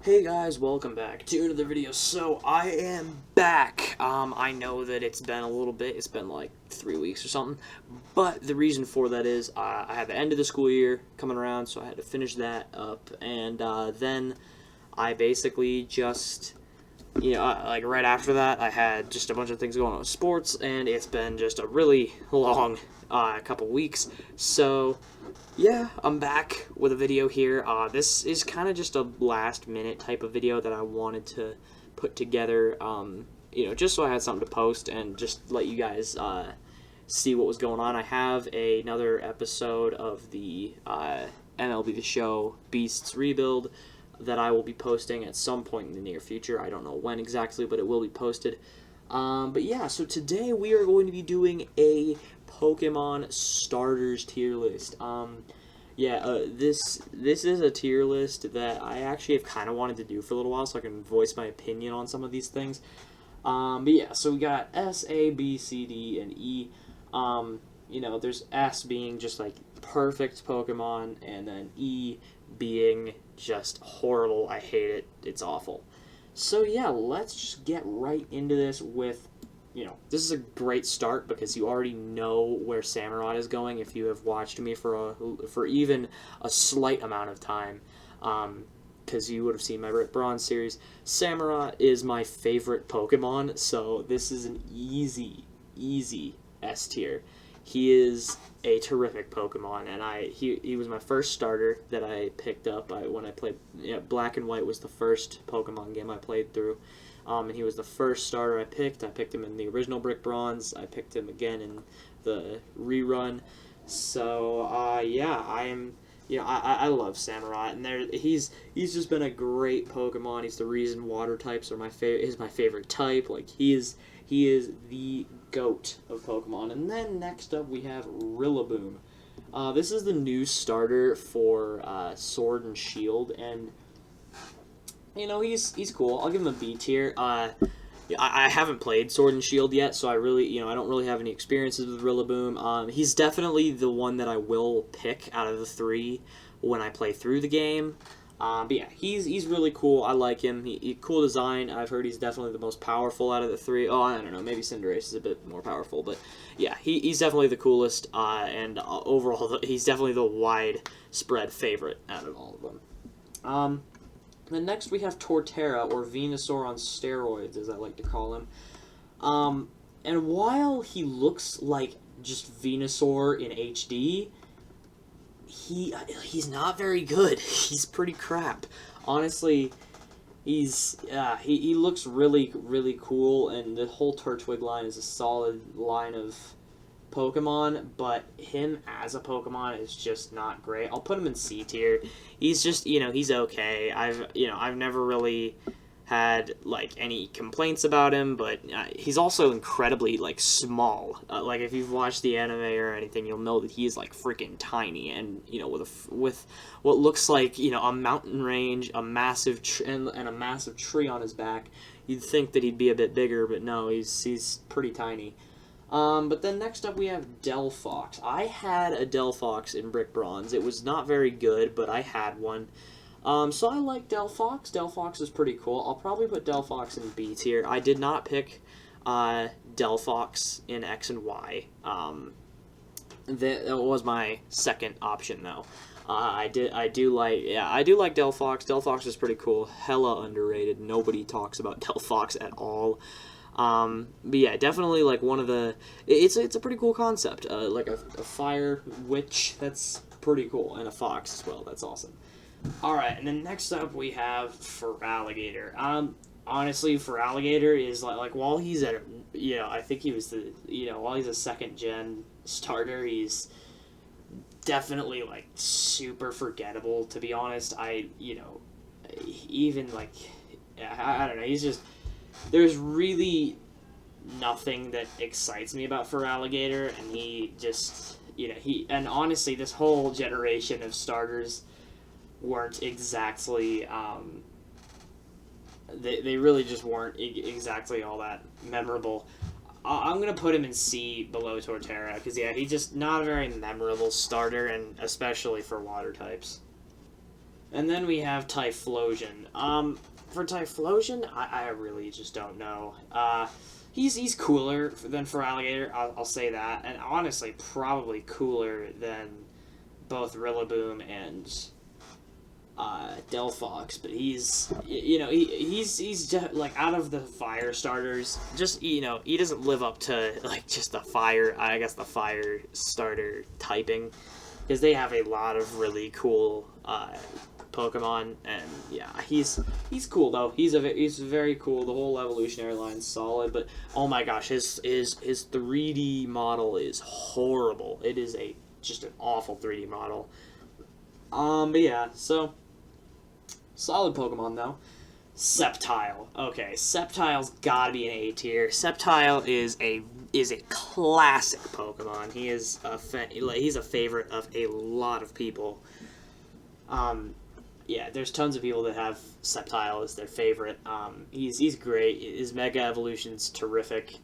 Hey guys, welcome back to another video. So I am back. I know that it's been a little bit. It's been like 3 weeks or something. But the reason for that is I had the end of the school year coming around, so I had to finish that up. And then I basically just, like right after that, I had just a bunch of things going on with sports, and it's been just a really long couple weeks. So yeah, I'm back with a video here. This is kind of just a last minute type of video that I wanted to put together, just so I had something to post and just let you guys see what was going on. I have another episode of the MLB The Show Beasts Rebuild that I will be posting at some point in the near future. I don't know when exactly, but it will be posted. But yeah, so today we are going to be doing a Pokemon starters tier list. This is a tier list that I actually have kind of wanted to do for a little while, so I can voice my opinion on some of these things. But yeah, so we got S, A, B, C, D, and E. There's S being just like perfect Pokemon, and then E being just horrible. I hate it. It's awful. So yeah, let's just get right into this with, this is a great start because you already know where Samurott is going if you have watched me for even a slight amount of time, because you would have seen my Red Bronze series. Samurott is my favorite Pokemon, so this is an easy S tier. He is a terrific Pokemon, and he was my first starter that I picked up when I played. Black and White was the first Pokemon game I played through, and he was the first starter I picked. I picked him in the original Brick Bronze. I picked him again in the rerun. So I love Samurott, and he's just been a great Pokemon. He's the reason water types are my favorite type. Like he is the GOAT of Pokemon. And then next up we have Rillaboom. This is the new starter for Sword and Shield, and he's cool. I'll give him a B tier. I haven't played Sword and Shield yet, so I don't really have any experiences with Rillaboom. He's definitely the one that I will pick out of the three when I play through the game. But yeah, he's really cool. I like him. He cool design. I've heard he's definitely the most powerful out of the three. Oh, I don't know. Maybe Cinderace is a bit more powerful, but yeah, he's definitely the coolest. And overall, he's definitely the widespread favorite out of all of them. Then next we have Torterra, or Venusaur on steroids, as I like to call him. And while he looks like just Venusaur in HD, he's not very good. He's pretty crap. Honestly, he looks really cool, and the whole Turtwig line is a solid line of Pokemon, but him as a Pokemon is just not great. I'll put him in C tier. He's just, he's okay. I've never really had like any complaints about him, but he's also incredibly like small. Like if you've watched the anime or anything, you'll know that he's like freaking tiny, and with what looks like a mountain range, a massive and a massive tree on his back, you'd think that he'd be a bit bigger, but no, he's pretty tiny. But then next up we have Delphox. I had a Delphox in Brick Bronze. It was not very good, but I had one. So I like Delphox. Delphox is pretty cool. I'll probably put Delphox in B tier. I did not pick Delphox in X and Y. That was my second option, though. I do like Delphox. Delphox is pretty cool. Hella underrated. Nobody talks about Delphox at all. But yeah, definitely like one of the. It's a pretty cool concept. Like a fire witch. That's pretty cool, and a fox as well. That's awesome. All right, and then next up we have Alligator. Honestly, Alligator is like while he's at I think he was while he's a second gen starter, he's definitely like super forgettable. To be honest, even like I don't know. He's just. There's really nothing that excites me about Alligator, and he just, and honestly, this whole generation of starters weren't exactly, they really just weren't exactly all that memorable. I'm going to put him in C below Torterra, because, he's just not a very memorable starter, and especially for water types. And then we have Typhlosion. For Typhlosion, I really just don't know. He's cooler than for Alligator, I'll say that. And honestly, probably cooler than both Rillaboom and Delphox. But he's like, out of the fire starters, just, he doesn't live up to, like, just the fire, I guess, the fire starter typing. Because they have a lot of really cool Pokemon, and yeah, he's cool though. He's very cool. The whole evolutionary line's solid, but oh my gosh, his 3D model is horrible. It is just an awful 3D model. But yeah, so solid Pokemon though. Sceptile. Okay, Sceptile's gotta be an A tier. Sceptile is a classic Pokemon. He is he's a favorite of a lot of people. Yeah, there's tons of people that have Sceptile as their favorite. He's great. His Mega Evolution's terrific.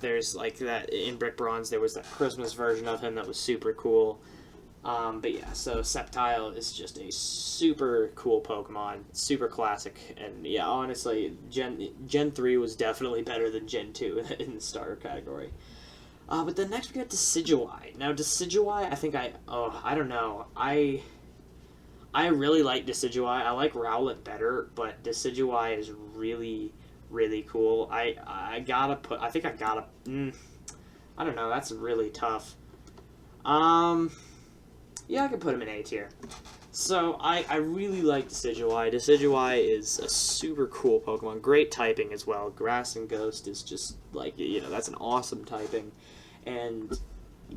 There's like that in Brick Bronze. There was that Christmas version of him that was super cool. But yeah, so Sceptile is just a super cool Pokemon, super classic, and yeah, honestly, Gen 3 was definitely better than Gen 2 in the starter category. But then next we got Decadueye. Now Decadueye, I don't know, I really like Decadueye. I like Rowlet better, but Decadueye is really, really cool. I don't know, that's really tough. Yeah, I could put him in A tier. So, I really like Decadueye. Decadueye is a super cool Pokemon. Great typing as well. Grass and Ghost is just, like, that's an awesome typing. And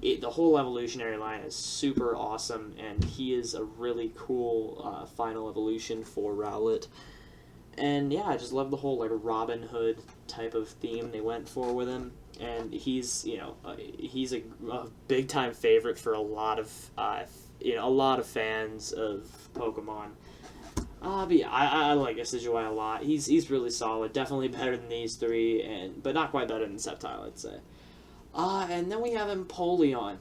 the whole evolutionary line is super awesome, and he is a really cool final evolution for Rowlet. And yeah, I just love the whole, like, Robin Hood type of theme they went for with him. And he's a big time favorite for a lot of fans of Pokemon. But yeah, I like Decadueye a lot. He's really solid. Definitely better than these three, but not quite better than Sceptile, I'd say. And then we have Empoleon.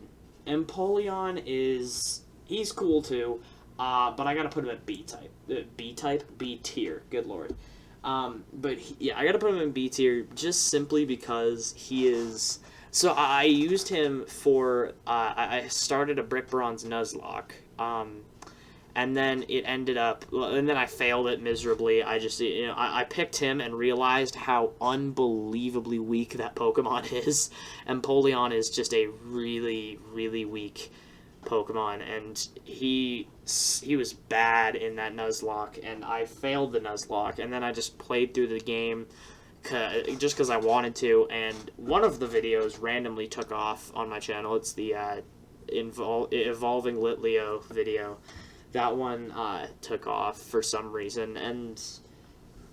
Empoleon he's cool too, but I gotta put him at B type. B tier. Good lord. But I gotta put him in B tier just simply because he is. So I used him for. I started a Brick Bronze Nuzlocke, and then it ended up, and then I failed it miserably. I picked him and realized how unbelievably weak that Pokemon is. Empoleon is just a really, really weak Pokemon, and he was bad in that Nuzlocke, and I failed the Nuzlocke, and then I just played through the game just because I wanted to, and one of the videos randomly took off on my channel. It's the Evolving Litleo video. That one took off for some reason, and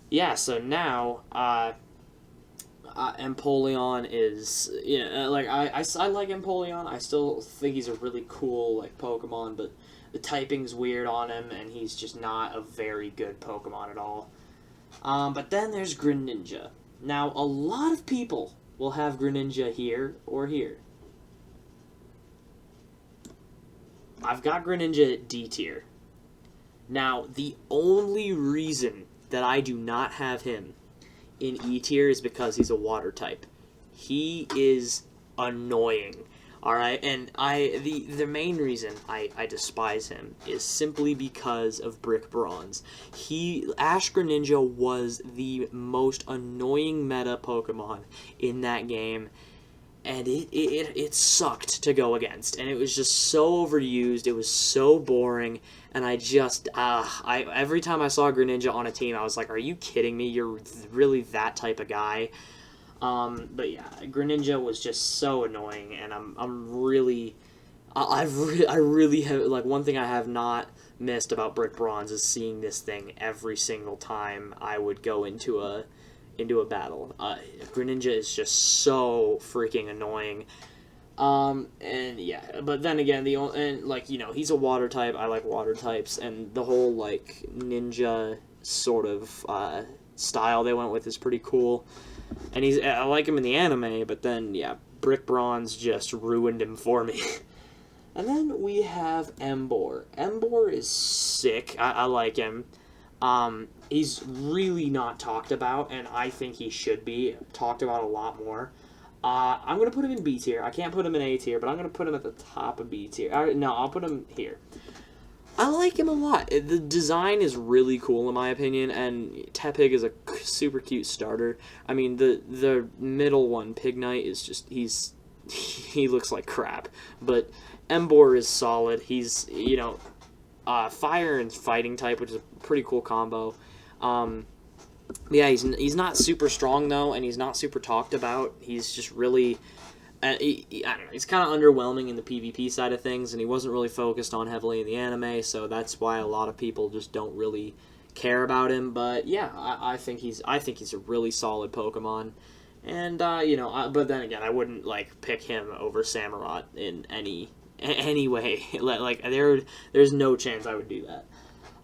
yeah, so now Empoleon is, I like Empoleon. I still think he's a really cool, like, Pokemon, but the typing's weird on him, and he's just not a very good Pokemon at all. But then there's Greninja. Now, a lot of people will have Greninja here or here. I've got Greninja at D tier. Now, the only reason that I do not have him in E tier is because he's a water type. He is annoying. Alright, and the main reason I despise him is simply because of Brick Bronze. Ash Greninja was the most annoying meta Pokemon in that game, and it sucked to go against, and it was just so overused, it was so boring, and every time I saw Greninja on a team, I was like, are you kidding me? You're really that type of guy? But yeah, Greninja was just so annoying, and I really have, like, one thing I have not missed about Brick Bronze is seeing this thing every single time I would go into a battle. Greninja is just so freaking annoying. And yeah, but then again, he's a water type. I like water types, and the whole, like, ninja sort of style they went with is pretty cool. And I like him in the anime, but then, yeah, Brick Bronze just ruined him for me. And then we have Emboar. Emboar is sick. I like him. He's really not talked about, and I think he should be talked about a lot more. I'm going to put him in B tier. I can't put him in A tier, but I'm going to put him at the top of B tier. No, I'll put him here. I like him a lot. The design is really cool, in my opinion, and Tepig is a super cute starter. I mean, the middle one, Pignite, is just, he looks like crap. But Emboar is solid. He's, you know, fire and fighting type, which is a pretty cool combo. Yeah, he's not super strong, though, and he's not super talked about. He's just really... I don't know, he's kind of underwhelming in the PvP side of things, and he wasn't really focused on heavily in the anime, so that's why a lot of people just don't really care about him. But yeah, I think he's a really solid Pokemon, and you know, but then again, I wouldn't like pick him over Samurott in any way. Like there's no chance I would do that.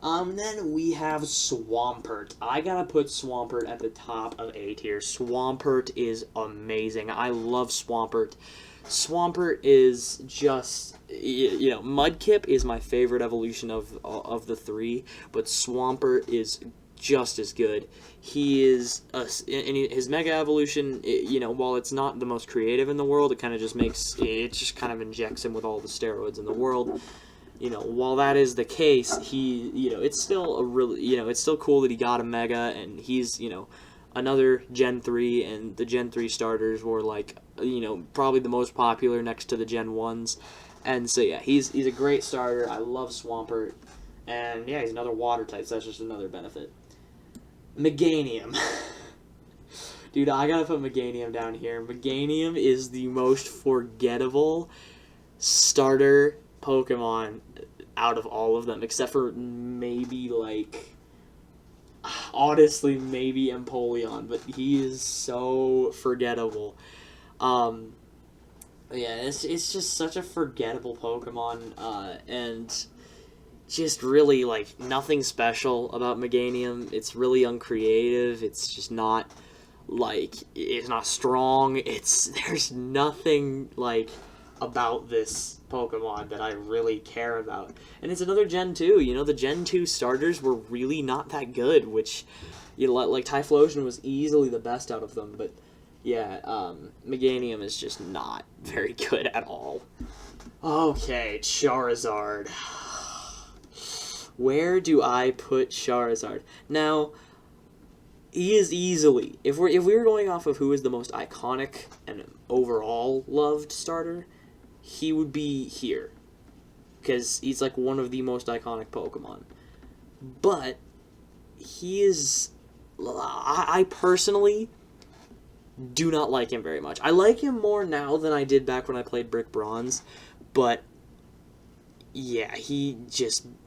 Then we have Swampert. I gotta put Swampert at the top of A tier. Swampert is amazing. I love Swampert. Swampert is just, you know, Mudkip is my favorite evolution of the three, but Swampert is just as good. He is, his Mega Evolution, you know, while it's not the most creative in the world, it kind of just kind of injects him with all the steroids in the world. You know, while that is the case, you know, it's still it's still cool that he got a Mega, and he's, you know, another Gen 3, and the Gen 3 starters were, like, you know, probably the most popular next to the Gen 1s. And so, yeah, he's a great starter. I love Swampert. And, yeah, he's another water type, so that's just another benefit. Meganium. Dude, I gotta put Meganium down here. Meganium is the most forgettable starter Pokemon out of all of them, except for maybe, like, honestly, maybe Empoleon, but he is so forgettable. Yeah, it's just such a forgettable Pokemon, and just really, like, nothing special about Meganium. It's really uncreative. It's just not, like, it's not strong. There's nothing, like, about this Pokemon that I really care about. And it's another Gen 2. You know, the Gen 2 starters were really not that good, which, you know, like Typhlosion was easily the best out of them, but yeah, Meganium is just not very good at all. Okay, Charizard. Where do I put Charizard? Now, he is easily, if we were going off of who is the most iconic and overall loved starter, he would be here, because he's like one of the most iconic Pokemon. But he is, I personally do not like him very much. I like him more now than I did back when I played Brick Bronze, but yeah,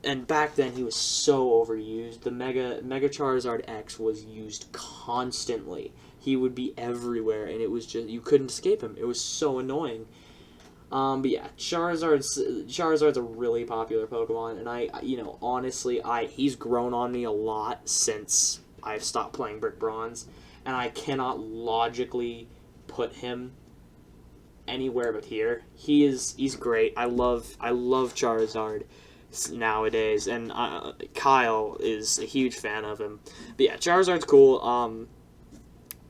and back then he was so overused. The Mega Charizard X was used constantly. He would be everywhere, and it was just, you couldn't escape him. It was so annoying. But yeah, Charizard's a really popular Pokemon, and you know, honestly, he's grown on me a lot since I've stopped playing Brick Bronze, and I cannot logically put him anywhere but here. He's great. I love Charizard nowadays, and Kyle is a huge fan of him. But yeah, Charizard's cool.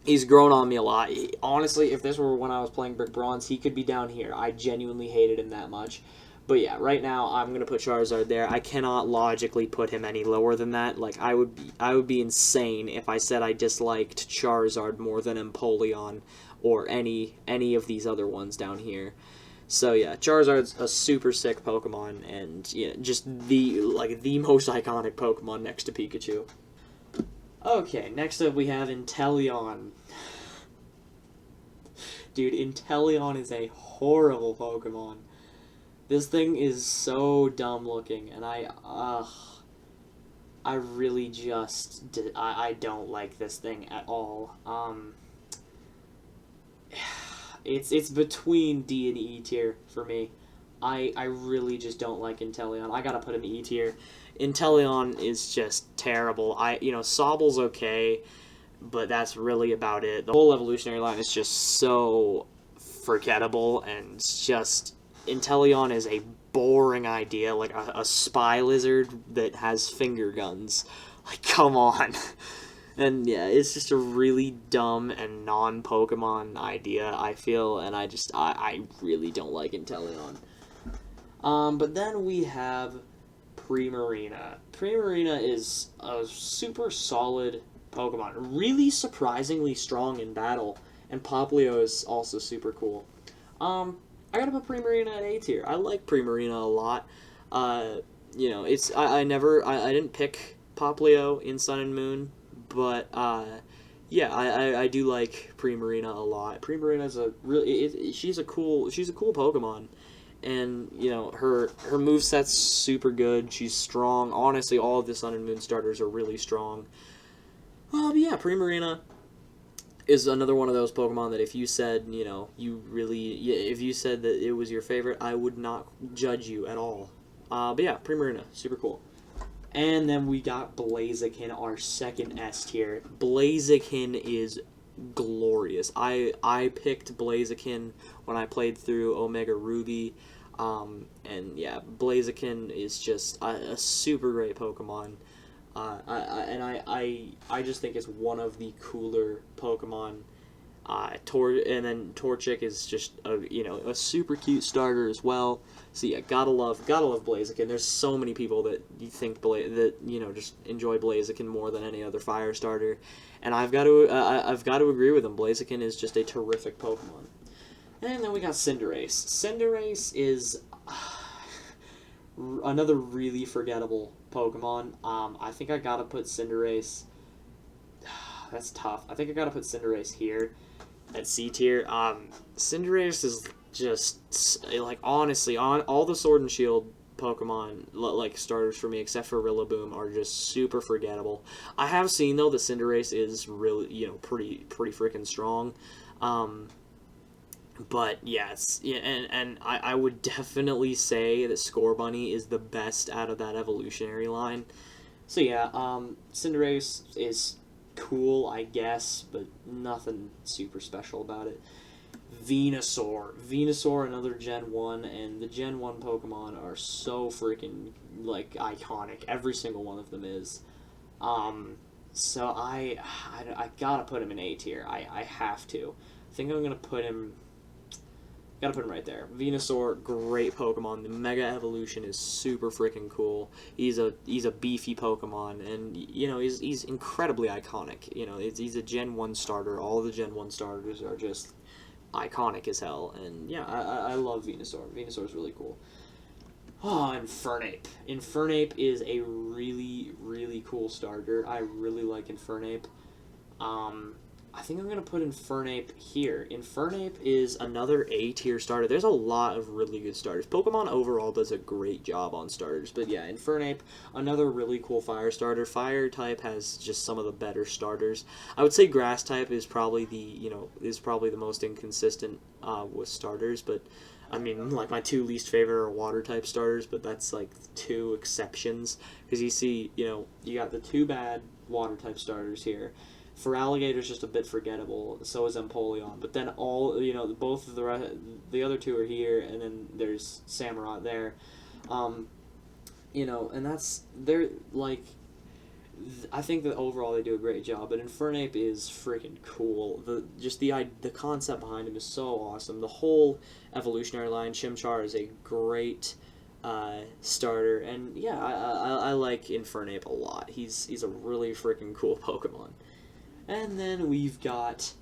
He's grown on me a lot. Honestly, if this were when I was playing Brick Bronze, he could be down here. I genuinely hated him that much. But yeah, right now I'm gonna put Charizard there. I cannot logically put him any lower than that. Like, I would be insane if I said I disliked Charizard more than Empoleon or any of these other ones down here. So yeah, Charizard's a super sick Pokemon, and yeah, just the most iconic Pokemon next to Pikachu. Okay, next up we have Intellion. Dude, Intellion is a horrible Pokemon. This thing is so dumb looking, and I really just, I don't like this thing at all. It's between D and E tier for me. I really just don't like Intellion. I gotta put him E tier. Intellion is just terrible. Sobble's okay, but that's really about it. The whole evolutionary line is just so forgettable, and just Intellion is a boring idea, like a spy lizard that has finger guns. Like, come on. And yeah, it's just a really dumb and non-Pokemon idea, I feel, and I really don't like Intellion. But then we have Primarina. Primarina is a super solid Pokemon, really surprisingly strong in battle, and Poplio is also super cool. I gotta put Primarina at A tier. I like Primarina a lot. I didn't pick Poplio in Sun and Moon, but yeah, I do like Primarina a lot. Primarina's she's a cool Pokemon, and her moveset's super good. She's strong. Honestly, all of the Sun and Moon starters are really strong. But yeah, Primarina is another one of those Pokemon that if you said, if you said that it was your favorite, I would not judge you at all. But yeah, Primarina, super cool. And then we got Blaziken, our second S tier. Blaziken is glorious. I picked Blaziken when I played through Omega Ruby. And yeah, Blaziken is just a super great Pokemon. I just think it's one of the cooler Pokemon. And then Torchic is just a super cute starter as well. So yeah, gotta love Blaziken. There's so many people that you think just enjoy Blaziken more than any other fire starter, and I've got to agree with them. Blaziken is just a terrific Pokemon. And then we got Cinderace. Cinderace is another really forgettable Pokemon. I think I gotta put Cinderace. That's tough. I think I gotta put Cinderace here at C tier. Cinderace is just like, honestly, on all the Sword and Shield Pokemon like starters for me, except for Rillaboom, are just super forgettable. I have seen though that Cinderace is really pretty freaking strong. But yeah, and I would definitely say that Scorbunny is the best out of that evolutionary line. So yeah, Cinderace is cool, I guess, but nothing super special about it. Venusaur, another Gen 1, and the Gen 1 Pokemon are so freaking, like, iconic. Every single one of them is. So I gotta put him in A tier. I have to. I think I'm gonna put him... Gotta put him right there. Venusaur, great Pokemon. The Mega Evolution is super freaking cool. He's a beefy Pokemon, and he's incredibly iconic. He's a Gen 1 starter. All the Gen 1 starters are just iconic as hell, and yeah, I love Venusaur. Venusaur's really cool. Oh, Infernape. Infernape is a really, really cool starter. I really like Infernape. I think I'm going to put Infernape here. Infernape is another A-tier starter. There's a lot of really good starters. Pokemon overall does a great job on starters. But yeah, Infernape, another really cool fire starter. Fire type has just some of the better starters. I would say Grass type is probably the most inconsistent with starters. But I mean, like, my two least favorite are water type starters, but that's like two exceptions. Because you see, you got the two bad water type starters here. For Alligator's just a bit forgettable. So is Polion. But then both of the other two are here, and then there's Samurott there. And they're like, I think that overall they do a great job. But Infernape is freaking cool. The concept behind him is so awesome. The whole evolutionary line, Chimchar is a great starter, and yeah, I like Infernape a lot. He's a really freaking cool Pokemon. And then we've got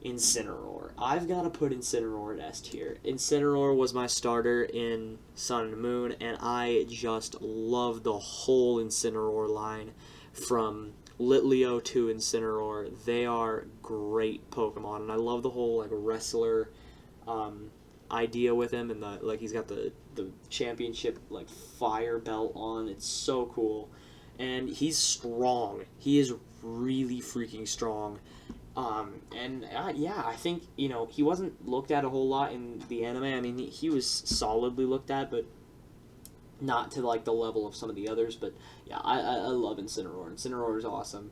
Incineroar. I've got to put Incineroar at S tier. Incineroar was my starter in Sun and Moon, and I just love the whole Incineroar line from Litleo to Incineroar. They are great Pokemon, and I love the whole like wrestler idea with him, and he's got the championship like fire belt on. It's so cool, and he's strong. He is really freaking strong. I think he wasn't looked at a whole lot in the anime. I mean, he was solidly looked at, but not to like the level of some of the others. But yeah, I love Incineroar. Incineroar is awesome,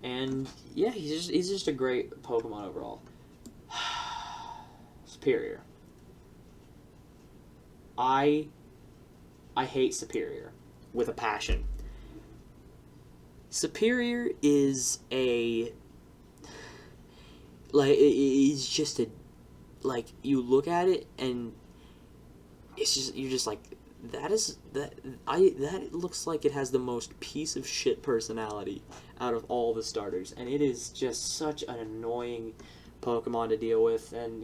and yeah, he's just a great Pokemon overall. Superior. I I hate Superior with a passion. Superior is it's just you look at it and it's just, you're just like, that looks like it has the most piece of shit personality out of all the starters, and it is just such an annoying Pokemon to deal with. And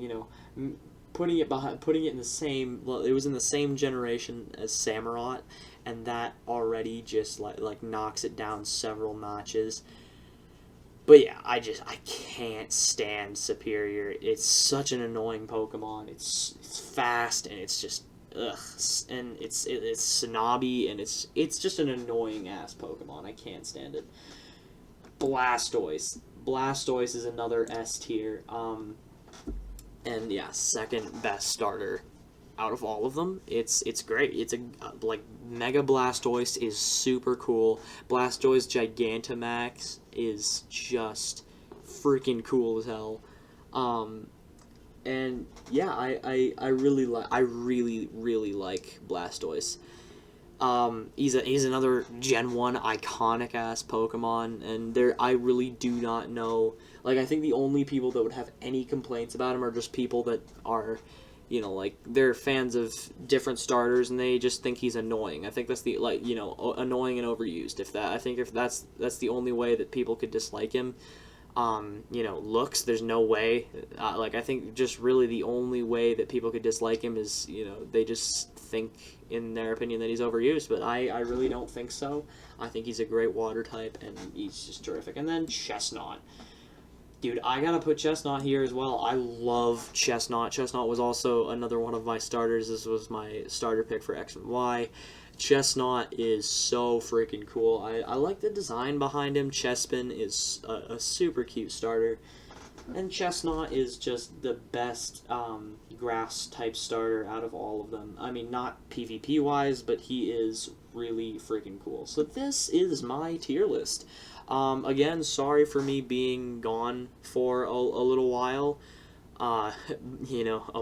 putting it in the same, well, it was in the same generation as Samurott, and that already just like knocks it down several notches. But yeah, I can't stand Superior. It's such an annoying Pokemon. It's fast, and it's just ugh, and it's snobby, and it's just an annoying ass Pokemon. I can't stand it. Blastoise. Blastoise is another S tier. And yeah, second best starter out of all of them. It's great. It's Mega Blastoise is super cool. Blastoise Gigantamax is just freaking cool as hell. And yeah, I really like Blastoise. He's another Gen 1 iconic ass Pokemon, and I really do not know, I think the only people that would have any complaints about him are just people that are, they're fans of different starters and they just think he's annoying. I think that's the, annoying and overused. If that's the only way that people could dislike him. Looks, there's no way. I think just really the only way that people could dislike him is, they just think, in their opinion, that he's overused. But I really don't think so. I think he's a great water type, and he's just terrific. And then Chestnut. Dude, I gotta put Chestnut here as well. I love Chestnut. Chestnut was also another one of my starters. This was my starter pick for X and Y. Chestnut is so freaking cool. I like the design behind him. Chespin is a super cute starter. And Chestnut is just the best grass type starter out of all of them. I mean, not PvP wise, but he is really freaking cool. So this is my tier list. Again, sorry for me being gone for a little while. A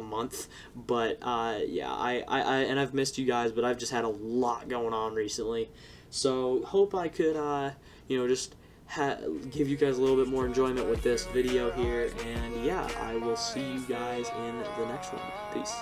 month, but yeah, and I've missed you guys, but I've just had a lot going on recently, so hope I could just give you guys a little bit more enjoyment with this video here, and yeah, I will see you guys in the next one. Peace.